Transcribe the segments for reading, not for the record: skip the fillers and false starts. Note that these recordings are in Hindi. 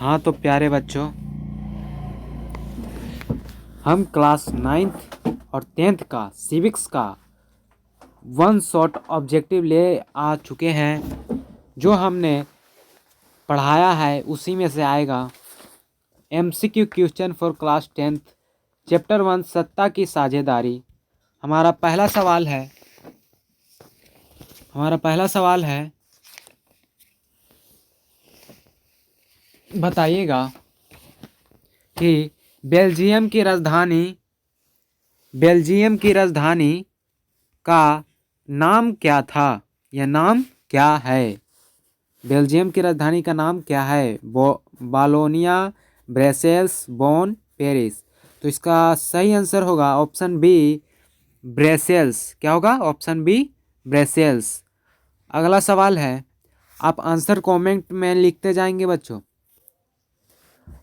हाँ तो प्यारे बच्चों, हम क्लास 9th और 10th का सिविक्स का वन शॉट ऑब्जेक्टिव ले आ चुके हैं। जो हमने पढ़ाया है उसी में से आएगा MCQ question for class 10th chapter 1 सत्ता की साझेदारी। हमारा पहला सवाल है बताइएगा कि बेल्जियम की राजधानी का नाम क्या था या नाम क्या है। बेल्जियम की राजधानी का नाम क्या है? बालोनिया, ब्रसेल्स, बोन, पेरिस। तो इसका सही आंसर होगा ऑप्शन बी ब्रसेल्स। क्या होगा? Option B Brussels. अगला सवाल है, आप आंसर कमेंट में लिखते जाएंगे बच्चों।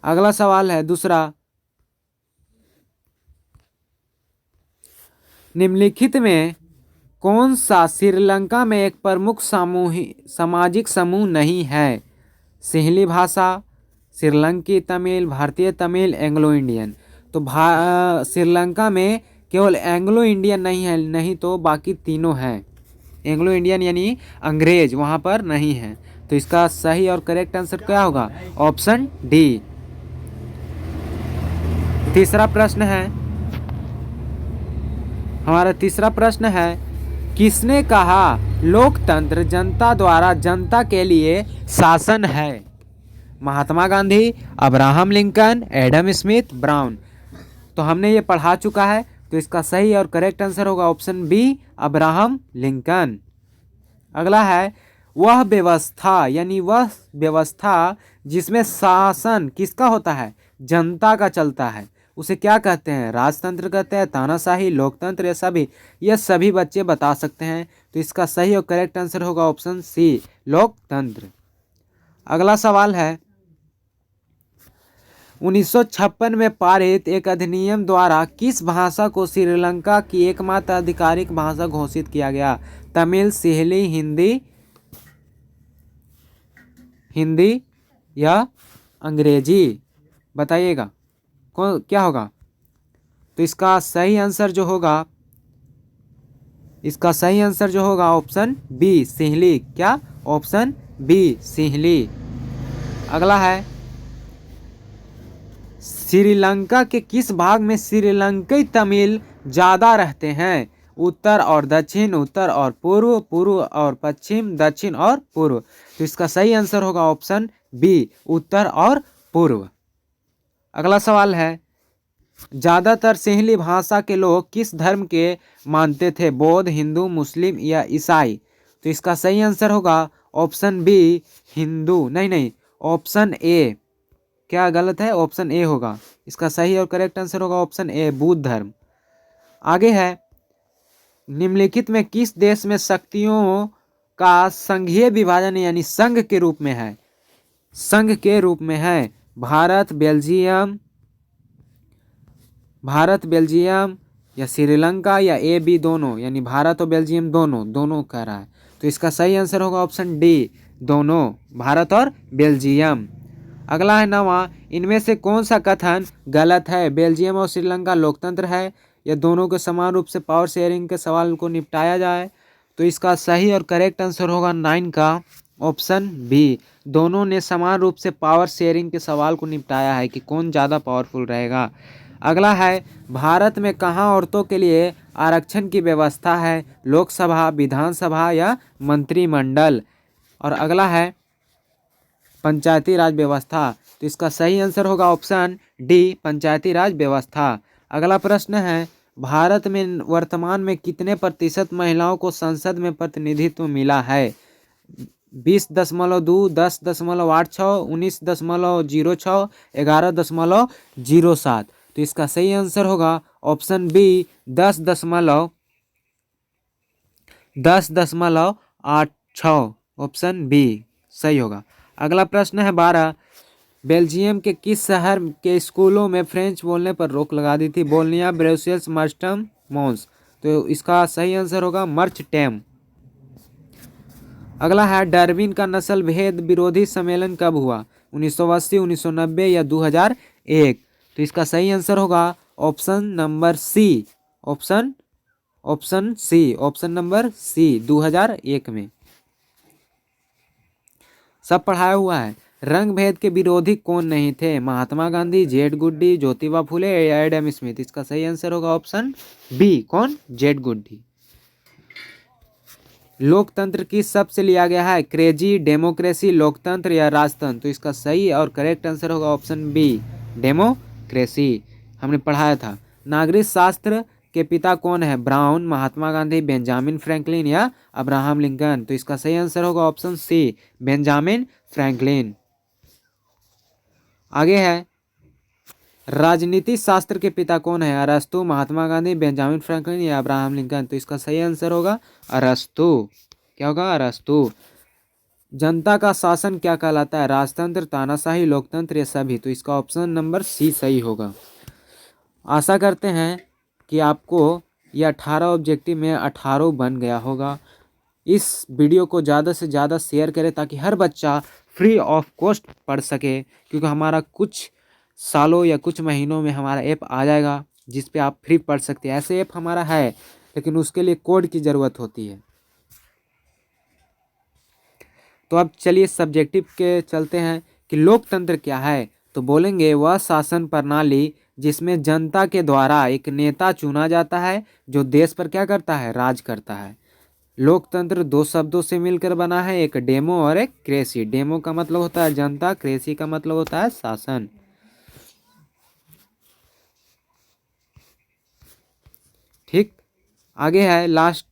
अगला सवाल है दूसरा, निम्नलिखित में कौन सा श्रीलंका में एक प्रमुख सामाजिक समूह नहीं है? सिंहली भाषा, श्रीलंकी तमिल, भारतीय तमिल, एंग्लो इंडियन। तो श्रीलंका में केवल एंग्लो इंडियन नहीं है, नहीं तो बाकी तीनों हैं। एंग्लो इंडियन यानी अंग्रेज वहाँ पर नहीं है। तो इसका सही और करेक्ट आंसर क्या होगा? Option D. हमारा तीसरा प्रश्न है, किसने कहा लोकतंत्र जनता द्वारा जनता के लिए शासन है? Mahatma Gandhi, Abraham Lincoln, Adam Smith, Brown. तो हमने ये पढ़ा चुका है, तो इसका सही और करेक्ट आंसर होगा ऑप्शन बी अब्राहम लिंकन। अगला है, वह व्यवस्था जिसमें शासन किसका होता है? जनता का चलता है, उसे क्या कहते हैं? राजतंत्र कहते हैं, तानाशाही, लोकतंत्र या सभी? ये सभी बच्चे बता सकते हैं। तो इसका सही और करेक्ट आंसर होगा ऑप्शन सी लोकतंत्र। अगला सवाल है, 1956 में पारित एक अधिनियम द्वारा किस भाषा को श्रीलंका की एकमात्र आधिकारिक भाषा घोषित किया गया? तमिल, सिंहली, हिंदी या अंग्रेजी? बताइएगा कौन क्या होगा? तो इसका सही आंसर जो होगा ऑप्शन बी सिंहली। क्या? Option B Sinhali. अगला है, श्रीलंका के किस भाग में श्रीलंकाई तमिल ज्यादा रहते हैं? उत्तर और दक्षिण, उत्तर और पूर्व, पूर्व और पश्चिम, दक्षिण और पूर्व। तो इसका सही आंसर होगा ऑप्शन बी उत्तर और पूर्व। अगला सवाल है, ज्यादातर सिंहली भाषा के लोग किस धर्म के मानते थे? बौद्ध, हिंदू, मुस्लिम या ईसाई? तो इसका सही आंसर होगा ऑप्शन बी हिंदू। नहीं, ऑप्शन ए। क्या गलत है? ऑप्शन ए होगा। इसका सही और करेक्ट आंसर होगा ऑप्शन ए बौद्ध धर्म। आगे है, निम्नलिखित में किस देश में शक्तियों का संघीय विभाजन यानी संघ के रूप में है? संघ के रूप में है भारत, बेल्जियम या श्रीलंका या ए बी दोनों, यानी भारत और बेल्जियम दोनों कह रहा है। तो इसका सही आंसर होगा ऑप्शन डी दोनों, भारत और बेल्जियम। अगला है 9वां, इनमें से कौन सा कथन गलत है? बेल्जियम और श्रीलंका लोकतंत्र है या दोनों को समान रूप से पावर शेयरिंग के सवाल को निपटाया जाए? तो इसका सही और करेक्ट आंसर होगा 9 का ऑप्शन बी, दोनों ने समान रूप से पावर शेयरिंग के सवाल को निपटाया है कि कौन ज़्यादा पावरफुल रहेगा। अगला है, भारत में कहाँ औरतों के लिए आरक्षण की व्यवस्था है? लोकसभा, विधानसभा या मंत्रिमंडल? और अगला है, पंचायती राज व्यवस्था। तो इसका सही आंसर होगा ऑप्शन डी पंचायती राज व्यवस्था। अगला प्रश्न है, भारत में वर्तमान में कितने प्रतिशत महिलाओं को संसद में प्रतिनिधित्व मिला है? 20.2, 10.86, 19.06, 11.07। तो इसका सही आंसर होगा ऑप्शन बी 10.86। ऑप्शन बी सही होगा। अगला प्रश्न है 12, बेल्जियम के किस शहर के स्कूलों में फ्रेंच बोलने पर रोक लगा दी थी? बोलनिया, ब्रुसेल्स, मर्स्टम, मोंस। तो इसका सही आंसर होगा मर्चटेम। अगला है, डार्विन का नस्ल भेद विरोधी सम्मेलन कब हुआ? 1980, 1990 या 2001? तो इसका सही आंसर होगा option number C. Option number C 2001 में। सब पढ़ाया हुआ है। रंग भेद के विरोधी कौन नहीं थे? महात्मा गांधी, जेड गुड्डी, ज्योतिबा फुले या एडम स्मिथ? इसका सही आंसर होगा ऑप्शन बी। कौन? जेड गुड्डी। लोकतंत्र किस शब्द से लिया गया है? क्रेजी, डेमोक्रेसी, लोकतंत्र या राजतंत्र? तो इसका सही और करेक्ट आंसर होगा ऑप्शन बी, डेमोक्रेसी। हमने पढ़ाया था। नागरिक शास्त्र के पिता कौन है? Brown, Mahatma Gandhi, Benjamin Franklin या अब्राहम लिंकन? तो इसका सही आंसर होगा ऑप्शन सी, बेंजामिन फ्रैंकलिन। आगे है, राजनीति शास्त्र के पिता कौन है? अरस्तु, महात्मा गांधी, बेंजामिन फ्रैंकलिन या अब्राहम लिंकन? तो इसका सही आंसर होगा अरस्तु। क्या होगा? अरस्तु। जनता का शासन क्या कहलाता है? राजतंत्र, तानाशाही, लोकतंत्र या सभी? तो इसका ऑप्शन नंबर सी सही होगा। आशा करते हैं कि आपको ये 18 ऑब्जेक्टिव में 18 बन गया होगा। इस वीडियो को ज़्यादा से ज़्यादा शेयर करें ताकि हर बच्चा फ्री ऑफ कॉस्ट पढ़ सके, क्योंकि हमारा कुछ सालों या कुछ महीनों में हमारा ऐप आ जाएगा जिस पे आप फ्री पढ़ सकते हैं। ऐसे ऐप हमारा है लेकिन उसके लिए कोड की ज़रूरत होती है। तो अब चलिए सब्जेक्टिव के चलते हैं कि लोकतंत्र क्या है। तो बोलेंगे वह शासन प्रणाली जिसमें जनता के द्वारा एक नेता चुना जाता है जो देश पर क्या करता है? राज करता है। लोकतंत्र दो शब्दों से मिलकर बना है, एक डेमो और एक क्रेसी। डेमो का मतलब होता है जनता, क्रेसी का मतलब होता है शासन। ठीक, आगे है लास्ट।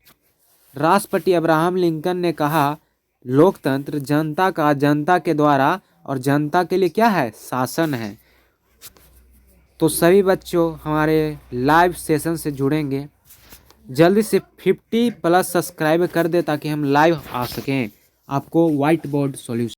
राष्ट्रपति अब्राहम लिंकन ने कहा लोकतंत्र जनता का, जनता के द्वारा और जनता के लिए क्या है? शासन है। तो सभी बच्चों हमारे लाइव सेशन से जुड़ेंगे। जल्दी से 50+ सब्सक्राइब कर दे ताकि हम लाइव आ सकें। आपको व्हाइट बोर्ड सॉल्यूशन